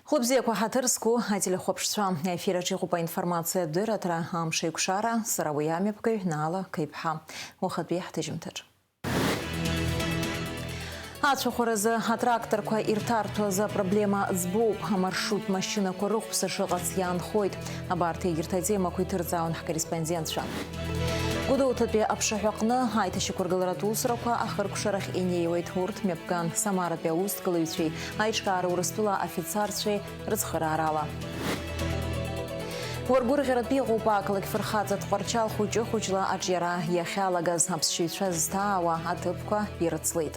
Хлопзеку хатырску, ателехопшца, эфираджи гупа информация дыратра, амшейкшара, саравуямепкой, нала, кайпха. Охатбех тежимтер. Ацухораза тракторка иртарту за проблема сбоу, маршрут машина корух псашигацьян хойт. Абарты иртадема куйтырзаун корреспондентша. Гудоутапе апшахакна, айташи кургаларатусрака, ахаркушарах инеевайт хурт, мепкан, самарапе усткалывичей, айчкара урастула офицарчей, разхарарала. Уаргургерапи гупакалык ферхатзат харчал хучла аджера, яхалагаз апсшичазтава, атыпка пирацлит.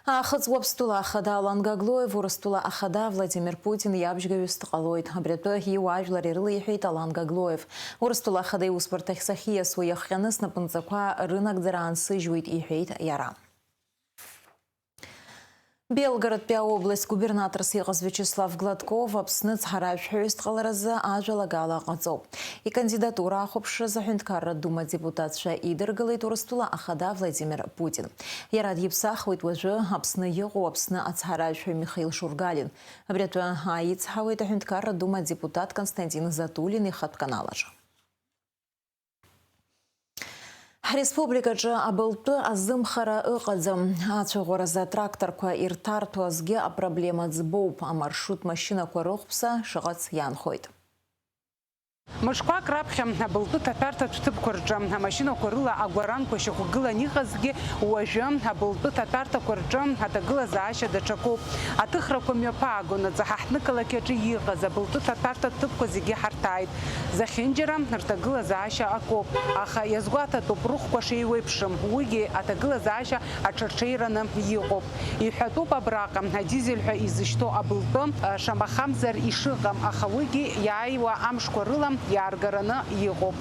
Ахац вобстула ахада Алангаглоев, урастула ахада Владимир Путин ябжгавюст қалойд. Абретто хиуажлар ирлыйхейт Алангаглоев. Урастула ахада успартах сахия своих хяныс на панцаква рынок дыран сыжует ихейт яра. Белгород-пя область губернатор Сиғыз Вячеслав Гладков апсныц харайфхюст қаларазы ажалагала қацоп. И кандидатура ахопшы захюнткарра дума депутатша идыргылы турыстула ахада Владимир Путин. Ярад епсах уйт-вожы апсны еғу апсны ацхарайфхю Михаил Шургалин. Абретуа аиц хавайт ахюнткарра дума депутат Константин Затулин и хатканалажа. Республика же абылты азымхара ықадзым. Ацуғыраза тракторка иртарту азге а проблема дзбоуп, а маршрут машина корухпса шығац янхойд. Мышква крапхем былты татарта тутып корджам машина корыла агваран кошеку гыла нихазги уажам былты татарта корджам атагыла зааща дачаку атыхра комёпагу на захахныкала кечи йыгаза былты татарта тыпко зиги хартайт захинджерам нартагыла зааща акоп аха язгуата топрух кошеевыпшым уйги атагыла зааща ачарчейрана йыгоп ихату пабракам дизельха изышто абылты шамахамзар ишыгам аха уйги яйва амшкорылам яргарана йыгоп.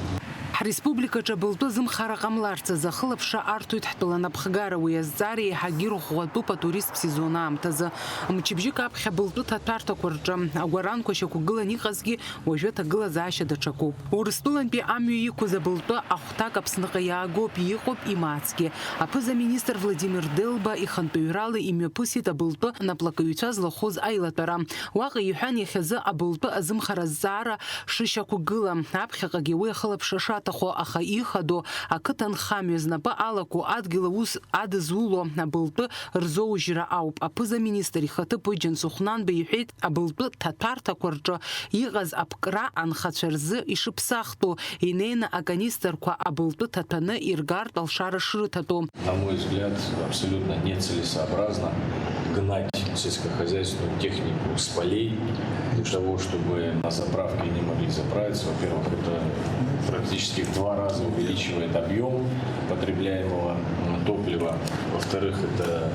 Республика Джабылты зымхарақамларцы захылыпша артует хтылана пхгара уяззари хагиру хуату по турист сезона амтазы. Мчибжик апхя былты татарта курджам, агваран кошеку гыла нихазги уажвета гыла зааща дачаку. Урыстулан пи амью ику забылты ахтак апсныка ягоп йихоп и мацки. Апыза министр Владимир Делба и хантуиралы имя пусита былты наплакаютя злохоз айлатара. Уага юхани хязы абылты азымхараззара шишаку гыла. Апхя кагеуя хылыпша шата аха ихадо акытан хамезнапа алаку адгилаус адызуло абылты рзоужира ауп апыза министр хаты пойджен сухнан бейхит абылты татарта корджа игаз апкра анхачерзы ишипсахту инейна агонистерква абылты татаны иргар талшара шрытату. На мой взгляд, абсолютно нецелесообразно гнать сельскохозяйственную технику с полей для того, чтобы на заправке не могли заправиться. Во-первых, это практически в 2 раза увеличивает объем потребляемого топлива. Во-вторых, это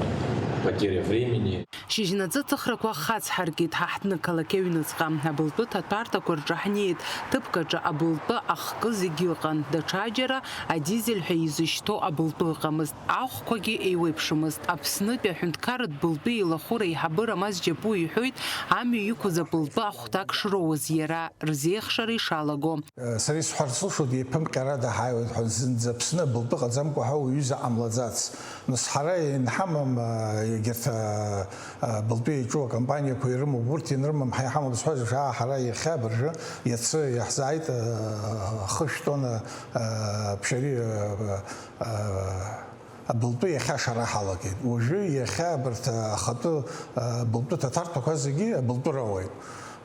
потеря времени. Шижинадзы цыхраква хац харгит хахтны калакевинызгам абылты татарта корджахнеет тыпкаджа абылты ахкы зигилган дачаджера а дизель хайзышто абылты гамыз ахкоги эйвепшимыз апсны пяхунткарт былты илахура ихабыра мазджепу ихойт ами юку забылты ахтак шроуз ера рзехшари шалаго. Сарис харсушу дипем карада хайвет хонзин запсны былты газамку хау юза амладзац. Насхарай нхамам герта بالبي جو كمبانيا كويرمو بورتي نرمم حي حمد صحوج شا حراي خابر يتص يحزايت خشتون بشري بالبي خشرة حلقة وجي خابر خطو بالبي تطرط كذي بالبي روي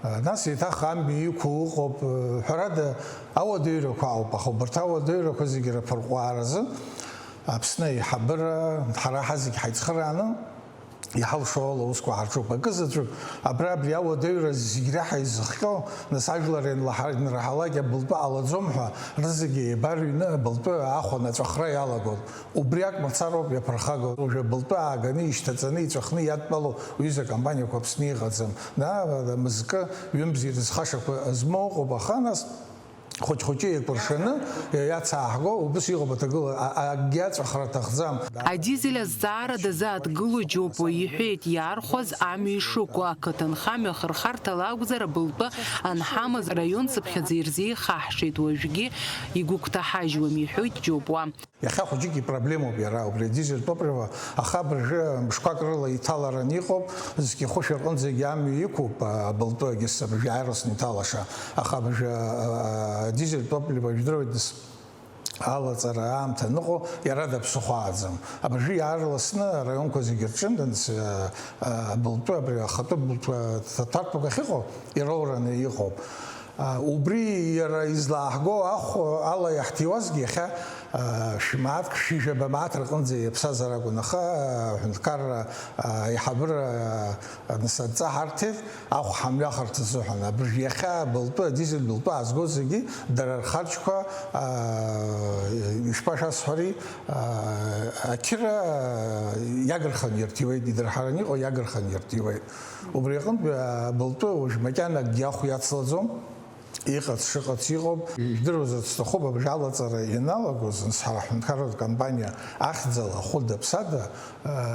ناس يتخام بيكو قب حراد أو ديرو كاو بخبرت أو ديرو كذي جرا فرق عرض أبسني حبر حرا حزق حيتخرانه يحاول شغل وسكو عرشوبا قصدك أبراب ياو دير زيرح يزخلو نساجلرين لحرين رحلاجة بلبا على زمها رزقي بارينا بلبا أخو نتخري على قول وبرياك متصرف يبرخاجو وجه بلبا عجني اشتتني تخني يتبلو ويزا كمبانيا كوبسني غزم نا مزكا يمزي تسخشك أزمو وبخانس хоть екуршины, я цахго, убыс его батагыл, а гяц охратахзам. Адизель азара даза атгылу джопо ихет ярхоз ами шуква катанхами хархарта лагузара былпа анхамаз район сапхазирзи хахшит вожги игуктахажва михет джопо. Я хочу какие проблемы убираю, дизель топливо, а хабр же шкакрыла италара никоп, зки хошер он за ями якуб былто гисса бжайрос ниталаша, а хабр же дизель топливо ведровидис алла цараамта, ну я рада псухазам, а бжи ярласна район козигерчин, денс былто бри хато былто татарпо гахихо и рораны якуб. وبري يزلاحقو أخو الله يحتوزجي خا شمعت شيشة بمعت رقم زي بسازرة قنخا هنكر يحبر نسنت حرتف أخو حملة خرط الزحنا بري خا بلطو ديزل بلطو از جوزجي در الخارج كا يشباش أسهري أكير يجر خنير تيوي در حرني أو يجر خنير تيوي وبري قم بلطو وش مكان جاخو يتصلزم يقط شقط يغب يدرز تستخوب بجالة ترى ينالجوز نصحح نكرر كامبانيا أخذ خلد بسادة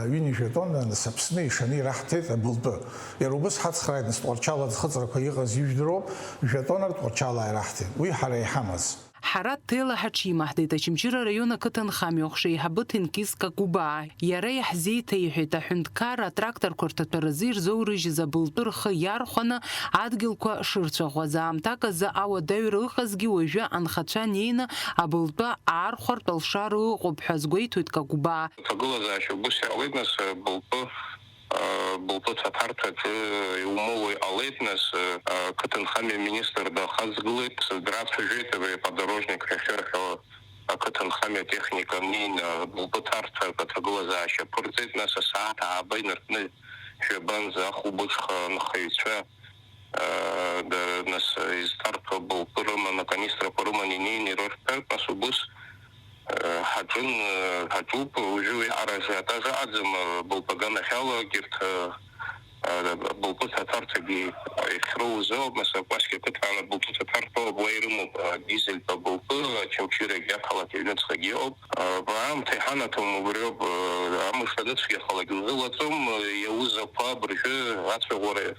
يونيجيتون نسبسني شني راح تبلطو يروبس حد خريط نستورشالة خطر كيغز يجدرو جيتون تورشالة راح ويحري حماس حرات تيلا حشي مهدي تشمشير ريونا كتن خاميوخشي هبتن كيسكا كوبا يريح زيتا يحيتا حندكارا تراكتر كورتا ترزير زورج زبلطر خيار خنا عدقلكوا شرطا غوزام تاكا زا اوا داير الخزجي وجا انخاتشا نينا ابلطا عارخور تلشارو غبحزگوي تويتكا كوبا تقول زا شو بوسي عليتنس بلطو تاتارتا умовы алетнес Катенхаме министр да хазглыт здравствуй жители подорожник реферхо Катенхаме техника нин бултарта катаглаза ще порцит нас саата абайнертны шебан за хубучха нахайча да нас из тарта был пырма на канистра пырма нин рорпер насубус حجون حجوب وجوي عرجات أزم بالبجانة حلا جرت بالبوت تارتجي يخروزه مثلا باشكي كنت على بالبوت تارتو بويرمو ديزل بالبوت كمشيرة جات حلا كينت خجيوب بعام تحانتهم وبريوب عم شدت في حلا جوزلتهم يوزا بابرجه عطف غوري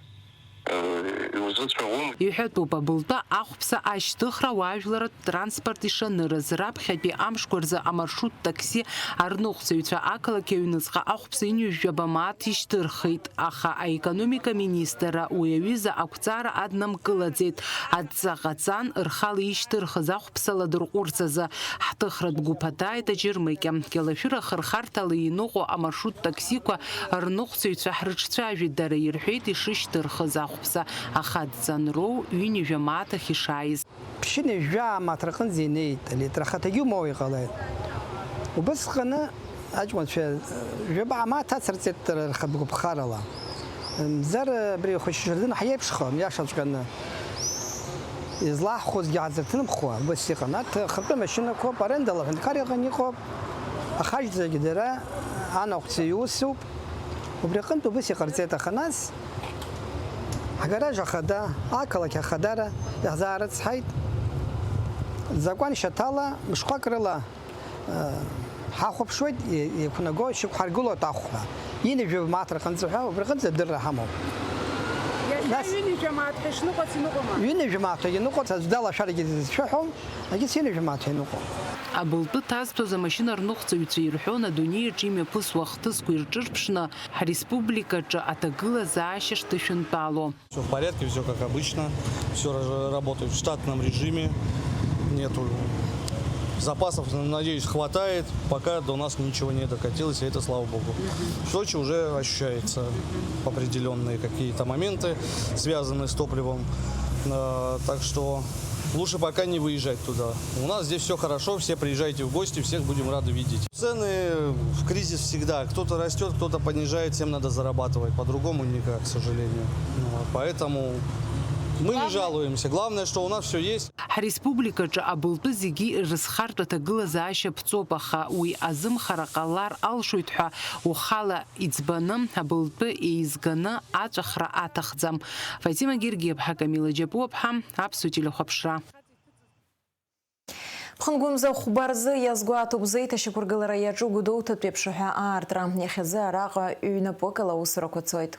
يحطوا ببلطة أخبصة أشتخرة واجلرة ترانسبورت يشنرز راب خبي أمشكورزا أمرشوت تاكسي أرنوخ سويتشا أكلا كيونسخا أخبصة ينجبامات يشترخيت أخا أيكономика министра ويويزا أكتارا أدنام كلازيت أدزاغاتزان إرخال يشترخز أخبصة لدرقورزا حتخرة بقوباتاي تجرميكا كيلافيرا خرخارتا لينوغو أمرشوت تاكسيكوا أرنوخ سويتشا حرشتشا جدارا يرحيت يشترخز بسا أخذ زنرو ويني جماعة خشايز. بشني جا ما ترقن زينيت اللي ترختجيو موي قليل. وبس خنا أجمل شيء جبعة ما تسرت الخبق بخار الله. زر بري خوش شردنا حياة بشخام يا شخص كنا. إزلاح خوز جازتنا بخوا بس خنا خبر مشينا كوب برند الله في الكاري غني كوب. أخرج زي جدرا أنا أختي يوسف وبرقنتو بس يقرزيت خناس. حجراج خدا أكلك خدارة يهزارت صحيت زقان شتالا مش قاكرلا حاخب شوي يكون جوي شو حرقولو تأخوها ينجي بمعطر خنزوها وبرغنز الدر حمو ينجي جماعة ينقو تزدلا شارج شحوم أجلس ينجي جماعة ينقو أبلطة تازبتو за машина рнухца юцирхёна дуния чиме пус вахтыску ирчырпшна республика ча атагыла заащаш тышынпало. Все в порядке, все как обычно, все работает в штатном режиме, нету запасов, надеюсь, хватает, пока до нас ничего не докатилось, и это слава богу. В Сочи уже ощущаются определенные какие-то моменты, связанные с топливом, так что лучше пока не выезжать туда. У нас здесь все хорошо, все приезжайте в гости, всех будем рады видеть. Цены в кризис всегда. Кто-то растет, кто-то понижает, всем надо зарабатывать. По-другому никак, к сожалению. Поэтому мы не жалуемся. Главное, что у нас все есть. Республика ча абылты зиги рысхарта тагыла зааща пцопаха уи азым харакалар алшуйтха ухала ицбаным абылты изгана ачахра атахзам. Фатима Гергебха, Камила Джепопха, Апсу телехопшра. Пхынгумза хубарзы язгуа тубзы ташикургылара яджу гудоу татпепшуха артра. Яхезы араға үйні пыкала усыра көтсойд.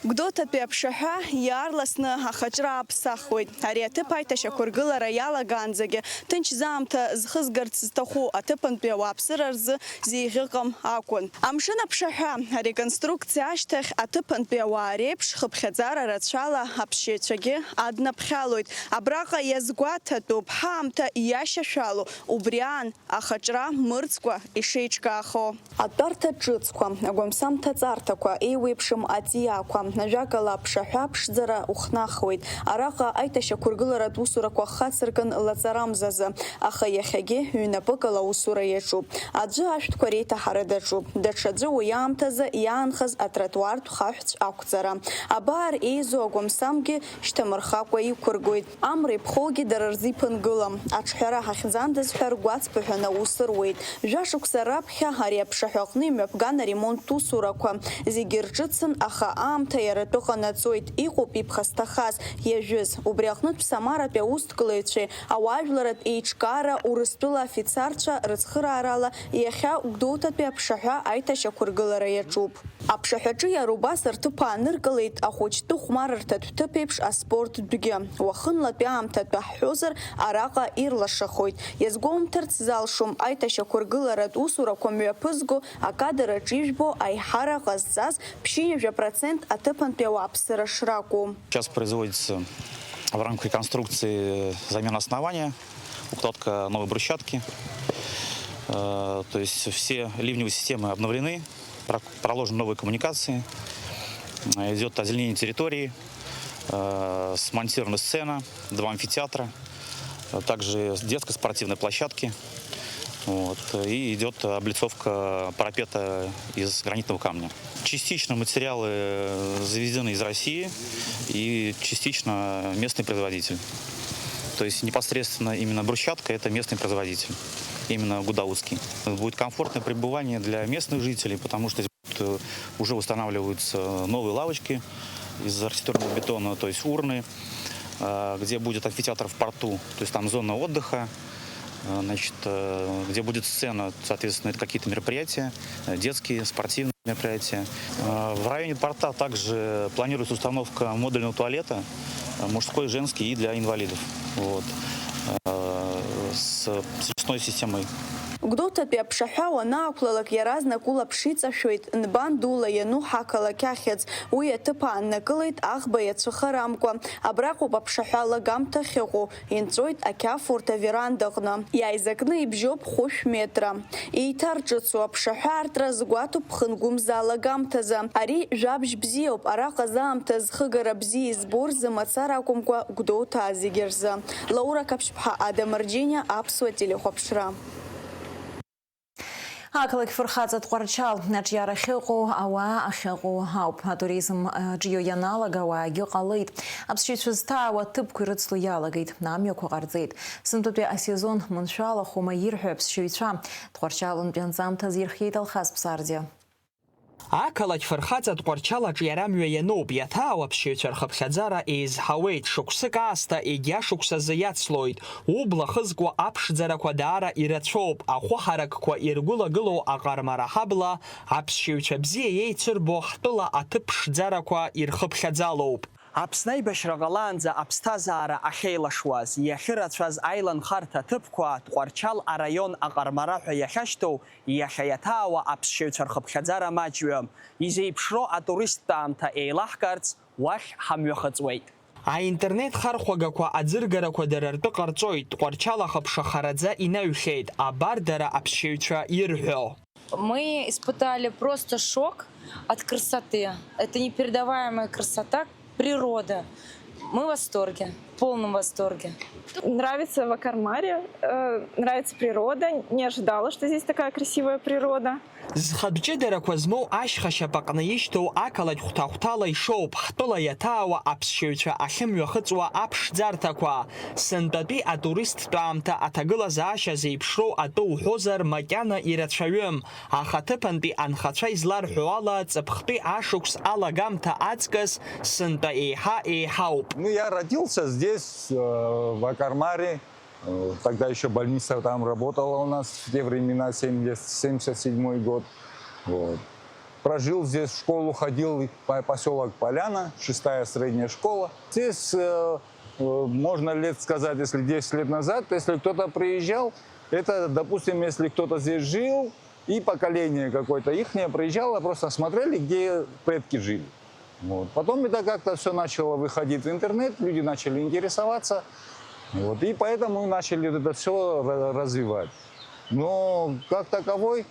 Гдотатәи аԥшаҳәа иаарласны ахаҿра аԥсахуеит. Ари аҭыԥ аиҭашьақәыргылара иалагаанӡагьы ҭынчзаамҭа зхызгарц зҭаху аҭыԥантәи ауааԥсыра рзы зеиӷьыҟам акәын. Амшын аԥшаҳәа ареконструкциа ашьҭахь аҭыԥантәи ауаа реиԥш хыԥхьаӡара рацәала аԥшьаҩцәагьы аднаԥхьалоит. Абраҟа иазгәаҭатәуп ҳаамҭа иашьашәало, убри аан ахаҿра мырӡкәа ишеиҿкаахо. Атәарҭа ҿыцқәа, агәамсамҭа ҵарҭақәа, еиуеиԥшым аҵиаақәа, ажәакала аԥшаҳәа ԥшӡара ухнахуеит. Араҟа аиҭашьақәыргыларатә усурақәа хацыркын лаҵарамзазы, аха иахьагьы ҩнапыкала аусура иаҿуп. Аӡәы ашәҭқәа реиҭаҳара даҿуп. Даҽаӡәы уи аамҭазы иаанхаз атротуартә хаҳәҵә ақәҵара. Абар еизо агәамсамгьы шьҭамырхакәа иқәыргоит. Амра иԥхоугьы дара рзы иԥынгылам. Аҿҳәара ҳахьӡандаз ҳәа ргәацԥыҳәаны аусыруеит. Жәашықәса раԥхьа ари аԥшаҳәаҟны имҩаԥган аремонт усурақәа зегьы рҿыцын, аха аамҭа иаратәы ҟанаҵоит. Иҟоуп иԥхасҭахаз иажәыз. Убри аҟнытә Самаратәи аусҭкылаҩцәеи ауаажәларатә еиҿкаара Урыстәыла афицарцәа рыцхыраарала иахьа Гәдоуҭатәи аԥшаҳәа аиҭашьақәыргылара иаҿуп. Аԥшаҳәаҿы иара убас рҭыԥ ааныркылеит ахәыҷтәы хәмаррҭатә ҭыԥ еиԥш аспорттәгьы. Уахынлатәи аамҭатәы ҳҳәозар, араҟа ирлашахоит. Иазгәоумҭарц залшом аиҭашьақәыргыларатә усурақәа мҩаԥызго акадр аҿы ижәбо аиҳара ҟазҵаз 50% аҭыԥантәи ауааԥсыра шракәу. Сейчас производится в рамках реконструкции замена основания, укладка новой брусчатки. То есть все ливневые системы обновлены, проложены новые коммуникации, идет озеленение территории, смонтирована сцена, 2 амфитеатра, также детская спортивная площадки. И идет облицовка парапета из гранитного камня. Частично материалы завезены из России и частично местный производитель. То есть непосредственно именно брусчатка – это местный производитель, именно гудаутский. Будет комфортное пребывание для местных жителей, потому что уже устанавливаются новые лавочки из архитектурного бетона, то есть урны, где будет амфитеатр в порту, то есть там зона отдыха. Значит, где будет сцена, соответственно, это какие-то мероприятия, детские, спортивные мероприятия. В районе порта также планируется установка модульного туалета, мужской, женский и для инвалидов. С очистной системой. Гәдоуҭатәи аԥшаҳәа уанаақәлалак иаразнак улаԥш иҵашәоит нбан дула иану ҳақалақь ахьӡ. Уи аҭыԥ ааннакылеит аӷба иацәыхарамкәа. Абраҟоуп аԥшаҳәа алагамҭа ахьыҟоу. Инҵәоит ақьафурҭ аверандаҟны. Иааизакны ибжьоуп хәышә метра. Еиҭарҿыцу аԥшаҳәа аартра згәаҭоуп Пхынгәымза алагамҭазы. Ари жәабжь бзиоуп. Араҟа заамҭа зхыгара бзиа избо рзы мацара акәымкәа Гәдоуҭаа зегьы рзы. Лаура Каԥшьԥҳа, Ада Мырџьениа, Аԥсуа телехәаԥшра. Ақалақь Фырхаҵа Тҟәарчал аҿиара ахьыҟоу ауаа ахьыҟоу ауп. Атуризм ҿио ианалага ауаагьы ҟалеит. Аԥсшьаҩцәа зҭаауа аҭыԥқәа ирыцло иалагеит, амҩақәа ҟарҵеит. Сынтәатәи асезон маншәалахома ирҳәо аԥсшьаҩцәа. Тҟәарчалынтәи анҵамҭаз ирхиеит Алхас Ԥсардиа. Ақалақь Фырхаҵа Тҟәарчал аҿиара мҩа иануп. Иаҭаау аԥсшьаҩцәа рхыԥхьаӡара еизҳауеит. Шықәсык аасҭа егьа шықәсазы иацлоит. Убла хызкуа аԥшӡарақәа даара ирацәоуп. Ахәыҳаракқәа иргәылагылоу аҟармара ҳабла аԥсшьаҩцәа бзиа еицырбо ҳтәыла аҭыԥ ԥшӡарақәа ирхыԥхьаӡалоуп. Аԥсны аибашьра ҟалаанӡа аԥсҭазаара ахьеилашуаз, иахьырацәаз аиланхарҭа ҭыԥқәа Тҟәарчал араион аҟармара ҳәа иахьашьҭоу, иахьа иаҭаауа аԥсшьаҩцәа рхыԥхьаӡара маҷҩы. Изеиԥшроу атуристтә аамҭа еилаҳкаарц уахь ҳамҩахыҵуеит. Аинтернет хархәагақәа аӡыргарақәа дара ртәы ҟарҵоит. Тҟәарчал ахыԥшахараӡа инаҩхьеит. Абар дара аԥсшьаҩцәа ирҳәо. Мы испытали просто шок от красоты. Это непередаваемая красота, природа. Мы в восторге, в полном восторге. Нравится в Акармаре, нравится природа. Не ожидала, что здесь такая красивая природа. Зхатәҷыдарақәа змоу ашьхашьапаҟны ишьҭоу ақалақь хәҭа-хәҭала ишоуп ҳтәыла иаҭаауа аԥсшьаҩцәа ахьымҩахыҵуа аԥшӡарҭақәа. Сынтәатәи атуристтә аамҭа аҭагылазаашьа зеиԥшроу атәы уҳәозар макьана ирацәаҩым. Аха аҭыԥантәи анхацәа изларҳәо ала ҵыԥхтәи ашықәс алагамҭа аҵкыс сынтәа еиҳа еиҳауп. Я родился здесь. здесь, в Акармаре, тогда еще больница там работала у нас в те времена, 77 год. Вот. Прожил здесь, в школу ходил, поселок Поляна, 6-я средняя школа. Здесь, можно лет сказать, если 10 лет назад, если кто-то приезжал, это, допустим, если кто-то здесь жил, и поколение какое-то ихнее приезжало, просто смотрели, где предки жили. Вот. Потом это как-то все начало выходить в интернет, люди начали интересоваться, вот, и поэтому начали это все развивать. Но как таковой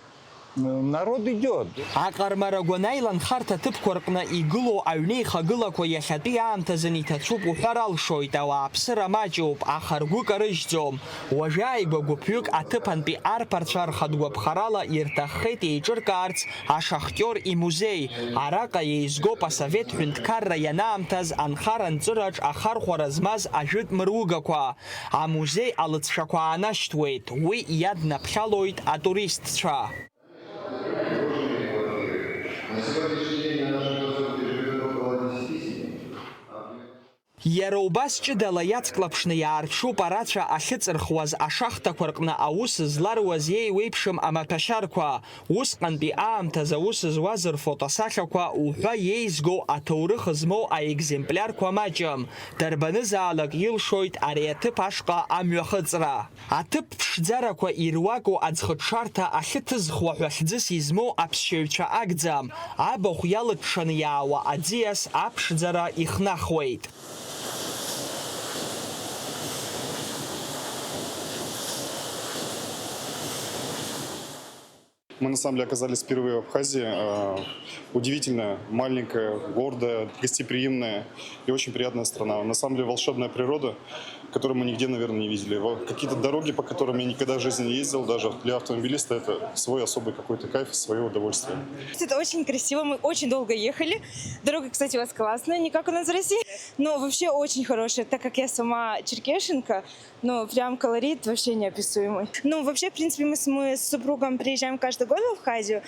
народ идет. Акармара гонайлан харта тыпкоркна игыло ауней хагылако яхатый аамтазын итацуп ухарал шойт ава апсыра маджоуп ахаргу карыждзом. Уважаемый гупюк атыпанпи арпарчар хадгуп харала иртахет ейчыркарц а шахтер и музей. Арака ейзго пасавет хюнткарра янаамтаз анхаран цырач ахар хоразмаз ажит мругаква. А музей алыцшаква анаштвейт. Уи ядна пхалойт а туристча. Иароубас ҷыдала иацклаԥшны иаарҽуп арацәа ахьыҵырхуаз ашахтақәа рҟны аус зларуаз еиуеиԥшым амаҭәашьарқәа, усҟантәи аамҭаз аус зуаз рфотосахьақәа уҳәа еизго аҭоурых змоу аекземплиарқәа маҷым, дарбанызаалак илшоит ари аҭыԥ ашҟа амҩахыҵра. Аҭыԥ ԥшӡарақәа ируаку аӡхыҽҽарҭа ахьыҭызхуа ҳәа хьӡыс измоу аԥсшьаҩцәа акәӡам, абахә иалыҽҽаны иаауа аӡиас аԥшӡара ихнахуеит. Мы на самом деле оказались впервые в Абхазии. Удивительная, маленькая, гордая, гостеприимная и очень приятная страна. На самом деле волшебная природа, которую мы нигде, наверное, не видели. Какие-то дороги, по которым я никогда в жизни не ездил, даже для автомобилиста это свой особый какой-то кайф, свое удовольствие. Это очень красиво, мы очень долго ехали. Дорога, кстати, у вас классная, не как у нас в России, но вообще очень хорошая, так как я сама черкешенка, но прям колорит вообще неописуемый. Ну, вообще, в принципе, мы с супругом приезжаем каждый год в Абхазию,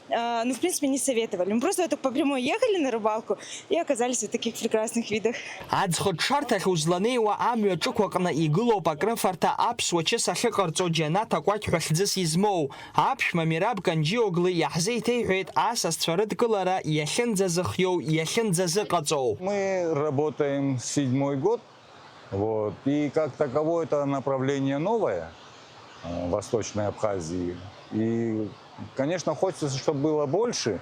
ну, в принципе, не советовали. Мы просто по прямой ехали на рыбалку и оказались в таких прекрасных видах. Аӡхыҽҽарҭахь узланеиуа амҩа ҿықәаҟны игылоуп акрыфарҭа аԥсуа ҷыс ахьыҟарҵо џьанаҭ акәакь ҳәа хьӡыс измоу. Аԥшәма Мираб Канџьиоглы иаҳзеиҭеиҳәеит асасцәа рыдкылара иахьынӡазыхиоу, иахьынӡазыҟаҵоу. Мы работаем 7-й год, вот, и как таковое это направление новое в Восточной Абхазии. И, конечно, хочется, чтобы было больше,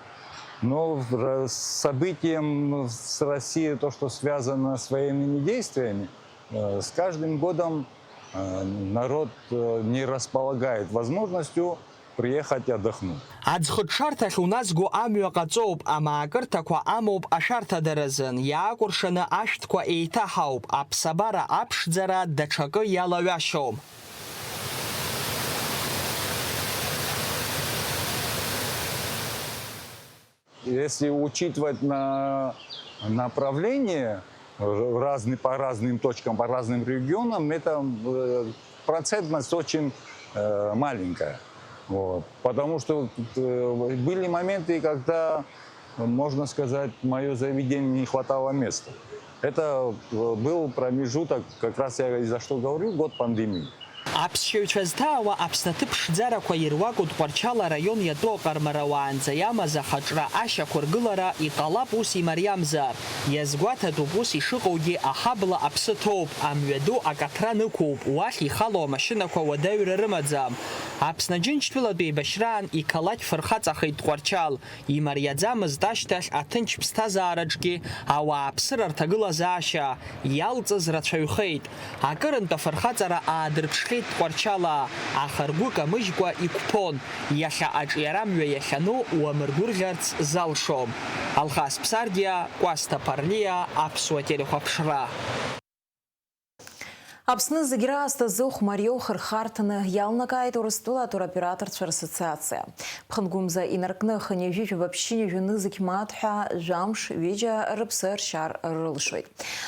но с событием с Россией, то, что связано с военными действиями, с каждым годом народ не располагает возможностью приехать отдохнуть. Аӡхыҽҽарҭахь уназго амҩа ҟаҵоуп, амаакырҭақәа амоуп ашәарҭадаразын, иаакәыршаны ашәҭқәа еиҭаҳауп, аԥсабара аԥшӡара даҽакы иалаҩашьом. Если учитывать направление по разным точкам, по разным регионам, это процентность очень маленькая. Вот. Потому что были моменты, когда, можно сказать, мое заведение не хватало места. Это был промежуток, как раз я за что говорю, год пандемии. Аԥсшьаҩцәа зҭаауа аԥснаҭыԥ ԥшӡарақәа ируаку Тҟәарчал араион иатәу Аҟармара уаанӡа иамаз ахаҿра ашьақәа ргылара иҟалап ус имариамзар. Иазгәаҭатәуп ус ишыҟоугьы аҳабла аԥсы ҭоуп, амҩаду акаҭра нықәуп, уахь ихало амашьынақәа уадаҩра рымаӡам. Аԥсны Џьынџьтәылатәи еибашьраан иқалақь фырхаҵахеит Тҟәарчал. Имариаӡамызт ашьҭахь аҭынч ԥсҭазаараҿгьы ауааԥсыра рҭагылазаашьа иалҵыз рацәаҩхеит. Акырынтә афырхаҵара аадырԥшхьеит Тҟәарчала, аха ргәы камыжькәа иқәԥон, иахьа аҿиарамҩа иахьану уамыргәырӷьарц залшом. Алхас Ԥсардиа, Кәасҭа Ԥарлиа, Аԥсуа телехәаԥшра. Апсны зыгра стазух Марио Хырхартыны ялнакайт урыстула туроператорчар ассоциация. Пхангумза инаркны хыне вижу вообще не зык матха жамш видя рыбсыр шар рылшой.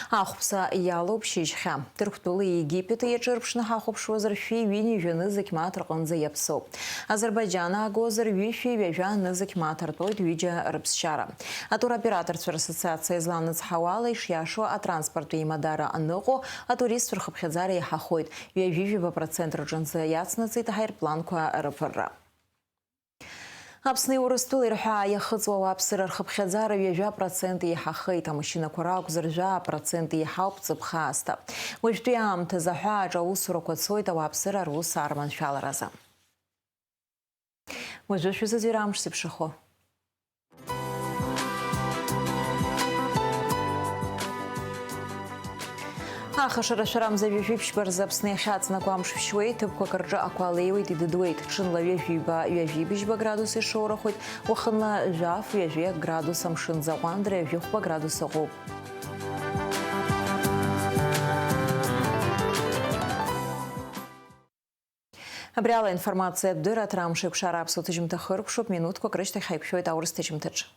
Ахупса ялуп шишха. Тырктулы Египет и чырпшны хахупшу зарфи вини жөнызык матр гонза япсо. Азербайджана гозыр вифи вежа нызык матр тойт видя рыбсшара. А туроператорчар ассоциация зланыц хавала ишяшу а транспорту и мадара аныгу, а турист Зария хахойт, вижу по проценту джинса яснацы тахайрпланку рфра. Апсны урыстул ирха яхыцва апсыр архапхазара вижу проценты хахойт, а мужчина курак заржа проценты хаупцепха аста. Вождям те захаджа усурокоцойта апсыр арус арман шалараза. Вождю зазирам шсипшихо. Ахашара шарам завиживш барзапсны хats на квамш швей тыбко каржа аквалеевый дидуэйт чинла вежиба вежибишба градусы шора хоть оханла жаф веже градусом шин за вандре вюхба градуса гоб. Обряла информация дыра трамшик шарап сотыжим тахырк шоп минутку крышты хайпшой таурстычим тыч.